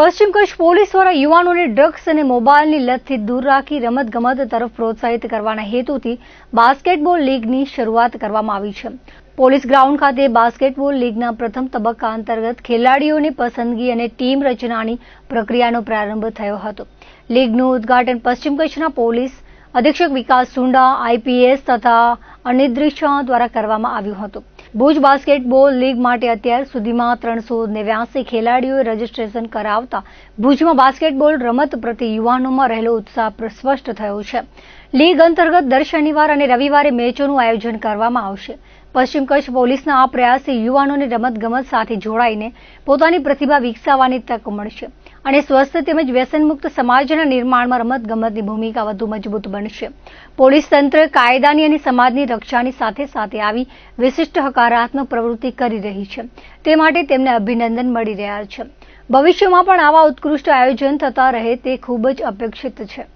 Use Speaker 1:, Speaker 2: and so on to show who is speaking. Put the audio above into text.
Speaker 1: પશ્ચિમ કચ્છ પોલીસ દ્વારા યુવાનોને ડ્રગ્સ અને મોબાઈલની લતથી દૂર રાખી રમતગમત તરફ પ્રોત્સાહિત કરવાના હેતુથી બાસ્કેટબોલ લીગની શરૂઆત કરવામાં આવી છે। પોલીસ ગ્રાઉન્ડ ખાતે બાસ્કેટબોલ લીગના પ્રથમ તબક્કા અંતર્ગત ખેલાડીઓની પસંદગી અને ટીમ રચનાની પ્રક્રિયાનો પ્રારંભ થયો હતો। લીગનું ઉદ્ઘાટન પશ્ચિમ કચ્છના પોલીસ અધિક્ષક વિકાસ સુંડા, આઈપીએસ તથા અનિદ્રિશા દ્વારા કરવામાં આવ્યું હતું। ભુજ બાસ્કેટબોલ લીગ માટે અત્યાર સુધીમાં 389 ખેલાડીઓએ રજીસ્ટ્રેશન કરાવતા ભુજમાં બાસ્કેટબોલ રમત પ્રત્યે યુવાનોમાં રહેલો ઉત્સાહ સ્પષ્ટ થયો છે। લીગ અંતર્ગત દર શનિવાર અને રવિવારે મેચોનું આયોજન કરવામાં આવશે। પશ્ચિમ કચ્છ પોલીસના આ પ્રયાસથી યુવાનોને રમતગમત સાથે જોડાઈને પોતાની પ્રતિભા વિકસાવવાની તક મળશે અને સ્વસ્થ તેમજ વ્યસનમુક્ત સમાજના નિર્માણમાં રમતગમતની ભૂમિકા વધુ મજબૂત બનશે। પોલીસ તંત્ર કાયદાની અને સમાજની રક્ષાની સાથે સાથે આવી વિશિષ્ટ હકારાત્મક પ્રવૃત્તિ કરી રહી છે, તે માટે તેમને અભિનંદન મળી રહ્યા છે। ભવિષ્યમાં પણ આવા ઉત્કૃષ્ટ આયોજન થતા રહે તે ખૂબ જ અપેક્ષિત છે।